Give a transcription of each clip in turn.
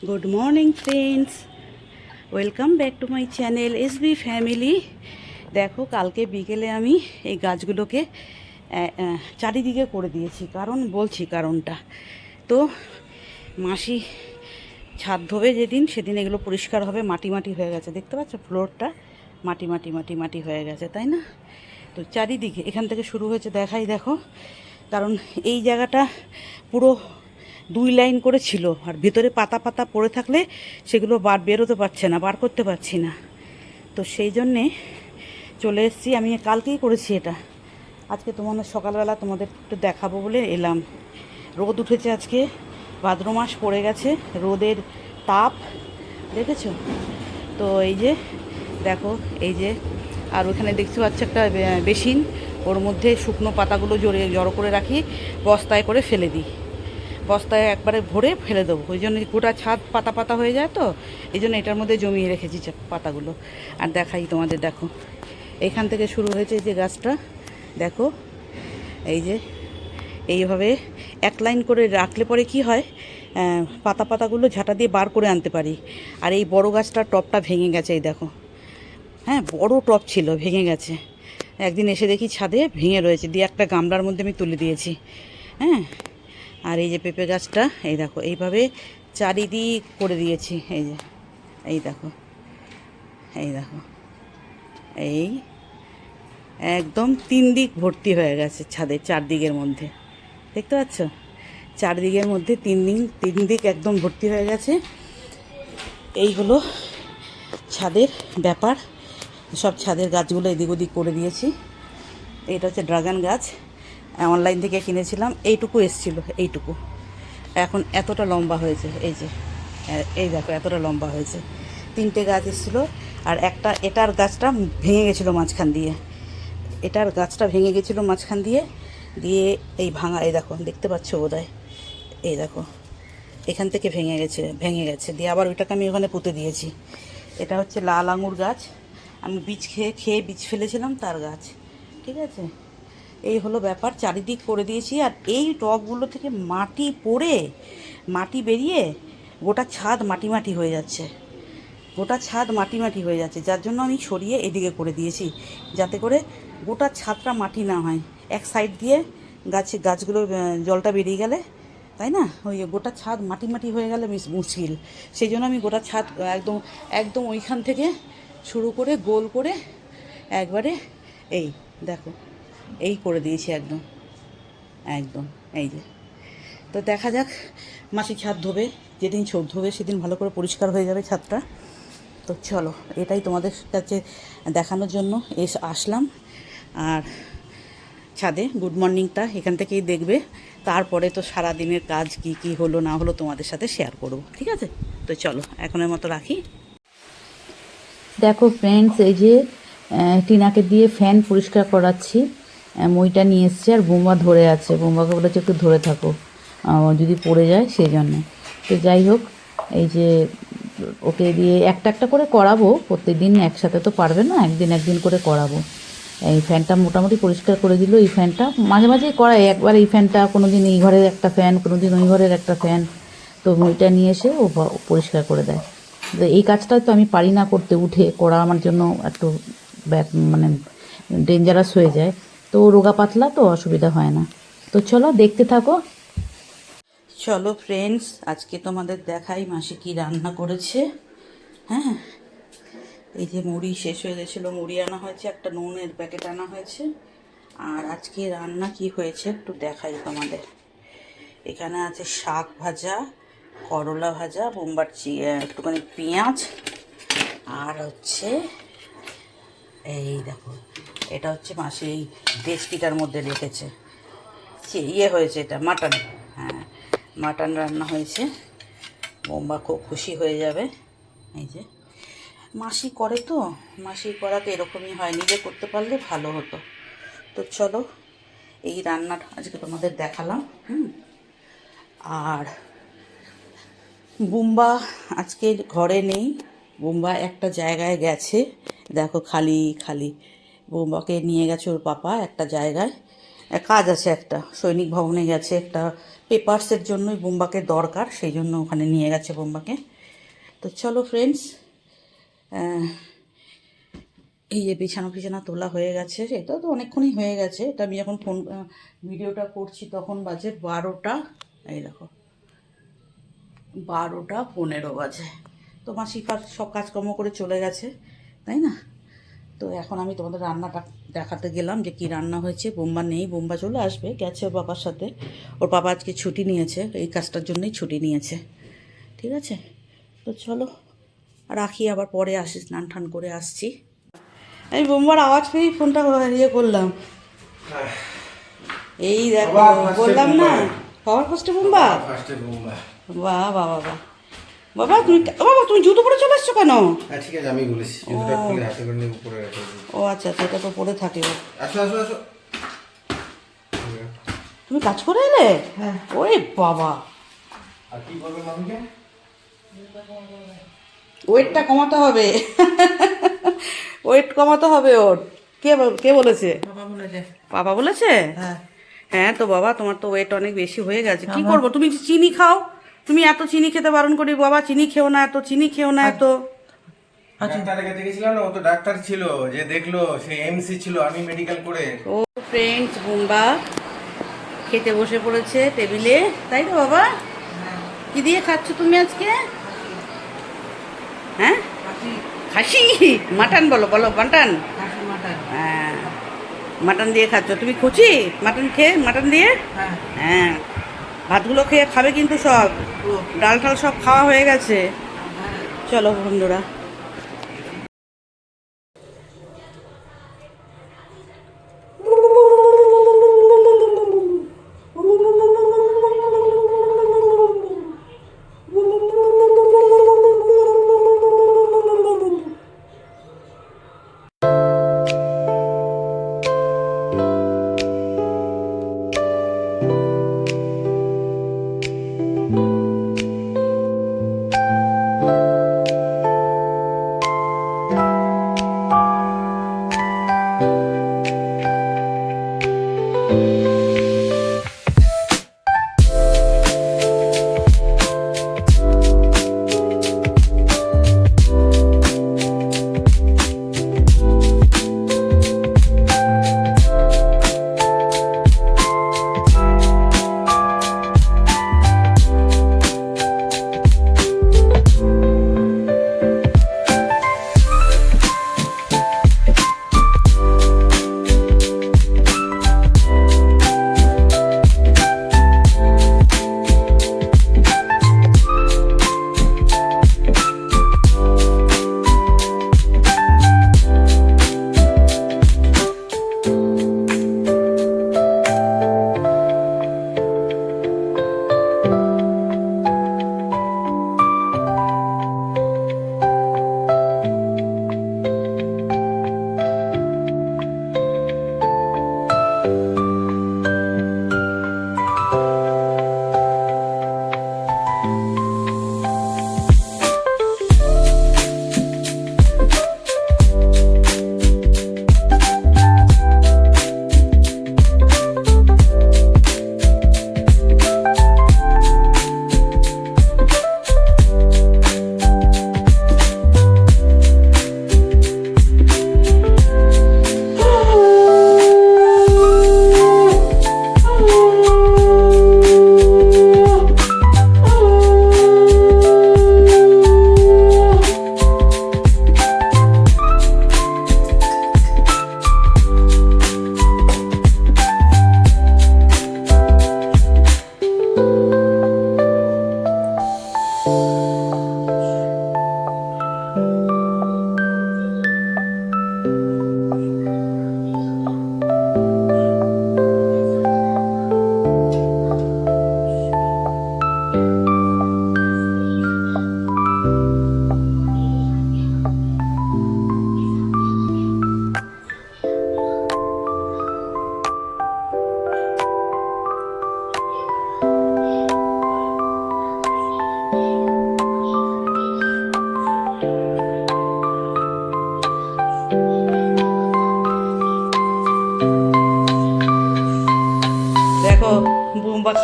Good morning friends, welcome back to my channel SB family. দেখো, কালকে বিকেলে আমি এই গাছগুলোকে চারিদিকে করে দিয়েছি, বলছি কারণটা। তো মাসি ছাদ ধোবে যেদিন, সেদিন এগুলো পরিষ্কার হবে। মাটি মাটি হয়ে গেছে, দেখতে পাচ্ছ ফ্লোরটা মাটি মাটি মাটি মাটি হয়ে গেছে, তাই না? তো চারিদিকে এখান থেকে শুরু হয়েছে, দেখাই দেখো। কারণ এই জায়গাটা পুরো 2 লাইন করে ছিল, আর ভেতরে পাতা পাতা পড়ে থাকলে সেগুলো বেরোতে পারছে না, বার করতে পারছি না। তো সেই জন্যে চলে এসেছি। আমি কালকেই করেছি এটা, আজকে তোমাদের সকালবেলা তোমাদের একটু দেখাবো বলে এলাম। রোদ উঠেছে আজকে, ভাদ্র মাস পড়ে গেছে, রোদের তাপ দেখেছো তো? এই যে দেখো, এই যে, আর ওখানে দেখতে পাচ্ছ একটা বেসিন, ওর মধ্যে শুকনো পাতাগুলো জড়ো করে রাখি, বস্তায় করে ফেলে দিই। বস্তায় একবারে ভরে ফেলে দেবো, ওই জন্য গোটা ছাদ পাতা পাতা হয়ে যায়, তো এই জন্য এটার মধ্যে জমিয়ে রেখেছি পাতাগুলো। আর দেখাই তোমাদের, দেখো এখান থেকে শুরু হয়েছে যে গাছটা, দেখো এই যে এইভাবে এক লাইন করে রাখলে পরে কি হয়, পাতাগুলো ঝাঁটা দিয়ে বার করে আনতে পারি। আর এই বড় গাছটার টপটা ভেঙে গেছে, এই দেখো। হ্যাঁ, বড় টপ ছিল, ভেঙে গেছে। একদিন এসে দেখি ছাদে ভেঙে রয়েছে, দিয়ে একটা গামলার মধ্যে আমি তুলে দিয়েছি। হ্যাঁ, আর এই যে পেঁপে গাছটা, এই দেখো এইভাবে চারিদিক করে দিয়েছি। এই যে, এই দেখো, এই দেখো, এই একদম 3 দিক ভর্তি হয়ে গেছে ছাদের চারদিকের মধ্যে, দেখতে পাচ্ছ? চারদিকের মধ্যে 3 দিক একদম ভর্তি হয়ে গেছে। এই হলো ছাদের ব্যাপার। সব ছাদের গাছগুলো এদিক ওদিক করে দিয়েছি। এটা হচ্ছে ড্রাগন গাছ, অনলাইন থেকে কিনেছিলাম। এইটুকু এসেছিলো, এইটুকু এখন এতটা লম্বা হয়েছে। এই যে, এই দেখো এতটা লম্বা হয়েছে। 3টে গাছ এসেছিলো, আর এটার গাছটা ভেঙে গেছিলো মাঝখান দিয়ে। এটার গাছটা ভেঙে গেছিলো মাঝখান দিয়ে, দিয়ে এই ভাঙা, এই দেখো দেখতে পাচ্ছ বোধহয়, এই দেখো এখান থেকে ভেঙে গেছে দিয়ে আবার ওইটাকে আমি ওখানে পুঁতে দিয়েছি। এটা হচ্ছে লাল আঙুর গাছ, আমি বীজ খেয়ে বীজ ফেলেছিলাম তার গাছ, ঠিক আছে? এই হলো ব্যাপার, চারিদিক করে দিয়েছি। আর এই টবগুলো থেকে মাটি বেরিয়ে গোটা ছাদ মাটি মাটি হয়ে যাচ্ছে, যার জন্য আমি সরিয়ে এদিকে করে দিয়েছি, যাতে করে গোটা ছাদটা মাটি না হয়। এক সাইড দিয়ে গাছগুলো জলটা বেরিয়ে গেলে, তাই না, ওই গোটা ছাদ মাটি মাটি হয়ে গেলে মুশকিল। সেই জন্য আমি গোটা ছাদ একদম একদম ওইখান থেকে শুরু করে গোল করে একবারে, এই দেখো, এই করে দিয়েছি একদম একদম। এই যে, তো দেখা যাক, মাসি ছাদ ধোবে যেদিন, ধোবে সেদিন ভালো করে পরিষ্কার হয়ে যাবে ছাদটা। তো চলো, এটাই তোমাদের কাছে দেখানোর জন্য আসলাম। আর ছাদে গুড মর্নিংটা এখান থেকেই দেখবে, তারপরে তো সারা দিনের কাজ কি কি হলো না হলো তোমাদের সাথে শেয়ার করব, ঠিক আছে? তো চলো, এখনের মতো রাখি। দেখো ফ্রেন্ডস, এই যে টিনাকে দিয়ে ফ্যান পরিষ্কার করাচ্ছি। মইটা নিয়ে এসছে, আর বোমা ধরে আছে। বোমাকে বলেছে একটু ধরে থাকো, যদি পড়ে যায় সেই জন্য। তো যাই হোক, এই যে ওকে দিয়ে একটা একটা করে করাবো, প্রত্যেকদিন একসাথে তো পারবে না, একদিন করে করাবো। এই ফ্যানটা মোটামুটি পরিষ্কার করে দিল। এই ফ্যানটা মাঝে মাঝেই করায়, একবার এই ফ্যানটা, কোনো দিন এই ঘরের একটা ফ্যান, কোনো দিন ওই ঘরের একটা ফ্যান। তো মইটা নিয়ে এসে ও পরিষ্কার করে দেয়। তো এই কাজটা তো আমি পারি না করতে, উঠে করা আমার জন্য একটু মানে ডেঞ্জারাস হয়ে যায়। তো রোগা পাতলা, তো অসুবিধা হয় না। তো চলো দেখতে থাকো। চলো ফ্রেন্ডস, আজকে তোমাদের দেখাই মাসি কি রান্না করেছে। হ্যাঁ, এই যে মুড়ি শেষ হয়ে গেছিলো, মুড়ি আনা হয়েছে, একটা নুনের প্যাকেট আনা হয়েছে। আর আজকে রান্না কি হয়েছে একটু দেখাই তোমাদের। এখানে আছে শাক ভাজা, করলা ভাজা, একটুখানি পেঁয়াজ, আর হচ্ছে এই দেখো, এটা হচ্ছে মাসি এই ডেচকিটার মধ্যে রেখেছে। হয়েছে এটা মাটন, হ্যাঁ মাটন রান্না হয়েছে। বোম্বা খুব খুশি হয়ে যাবে। এই যে মাসি করে, তো মাসি করাতে এরকমই হয়, নিজে করতে পারলে ভালো হতো। তো চলো, এই রান্নাটা আজকে তোমাদের দেখালাম। আর বুম্বা আজকে ঘরে নেই, বুম্বা একটা জায়গায় গেছে। দেখো খালি খালি, বুম্বাকে নিয়ে গেছে ওর পাপা একটা জায়গায়, কাজ আছে, একটা সৈনিক ভবনে গেছে, একটা পেপারসের জন্যই বোম্বাকে দরকার, সেই জন্য ওখানে নিয়ে গেছে বোম্বাকে। তো চলো ফ্রেন্ডস, এই যে বিছানা ফিছানা তোলা হয়ে গেছে, এটা তো অনেকক্ষণই হয়ে গেছে। এটা আমি যখন ভিডিওটা করছি তখন বাজে 12টা, এই দেখো 12:15 বাজে। তো মাসি সব কাজকর্ম করে চলে গেছে, তাই না? তো এখন আমি তোমাদের রান্নাটা দেখাতে গেলাম যে কি রান্না হয়েছে। বোম্বা নেই, বোম্বা চলে আসবে, গেছে ওর বাবার সাথে। ওর বাবা আজকে ছুটি নিয়েছে, এই কাজটার জন্যই ছুটি নিয়েছে, ঠিক আছে? তো চলো রাখি, আবার পরে আসি, স্নান টান করে আসছি। আমি বোম্বার আওয়াজ পেয়েই ফোনটা ইয়ে করলাম। এই দেখো, বললাম না সবার ফার্স্টে বোম্বা। বাহ বাহ বাহ বাহ। বাবা তুমি, বাবা তুমি জুতো পরে চলে এসছো কেন? ঠিক আছে, আমি বলেছি জুতোটা খুলে হাতে করে নিয়ে উপরে রেখে দিই। ও আচ্ছা আচ্ছা, এটা তো পরে থাকে। আসো আসো আসো। তুমি কাজ করে এলে? হ্যাঁ। ওরে বাবা, আর কি বলবেন মামিকে? ওয়েটটা কমাতে হবে। ওয়েট কমাতে হবে ওর। কে বলেছে? বাবা বলেছে। বাবা বলেছে? হ্যাঁ। হ্যাঁ তো বাবা, তোমার তো ওয়েট অনেক বেশি হয়ে গেছে। কি করবো, তুমি চিনি খাও। তুমি এত চিনি খেতে বারণ করি, বাবা চিনি খেও না, এত চিনি খেও না এত। ডাক্তারের কাছে গেছিলাম না, ও তো ডাক্তার ছিল, যে দেখলো সে এমসি ছিল, আমি মেডিকেল করে। ও ফ্রেন্ডস, বোম্বা খেতে বসে পড়েছে টেবিলে, তাই তো বাবা? কি দিয়ে খাচ্ছ তুমি আজকে? হ্যাঁ, খাসি মাটন, বলো বলো মাটন। হ্যাঁ, মাটন দিয়ে খাচ্ছ তুমি, খুশি মাটন খেয়ে? মাটন দিয়ে, হ্যাঁ। ভাতগুলো খেয়ে খাবে কিন্তু সব, ডাল টাল সব খাওয়া হয়ে গেছে। চলো বন্ধুরা,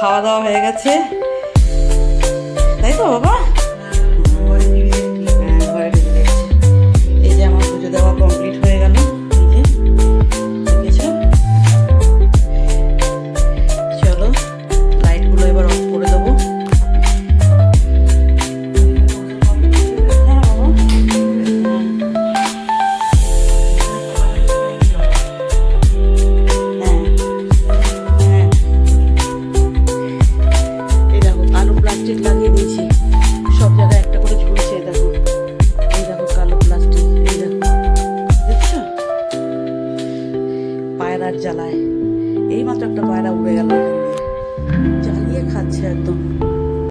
খাওয়া দাওয়া হয়ে গেছে, তাই তো বাবা? হ্যাঁ, ঘরে ঢুকে গেছে। এই যে আমার পুজো দেওয়া কমপ্লিট হয়ে গেল। এই যে দেখেছো? চলো লাইটগুলো এবার অফ করে দেবো। হ্যাঁ বাবা। হ্যাঁ হ্যাঁ, এই দেখো কালো প্লাস্টিক লাগিয়ে দিয়েছি, সব জায়গায় একটা করে ঝুলছে। দেখো, এই দেখো কালো প্লাস্টিক, এই দেখো, দেখছো? পায়রার জ্বালায় এইমাত্র একটা পায়রা উড়ে গেল।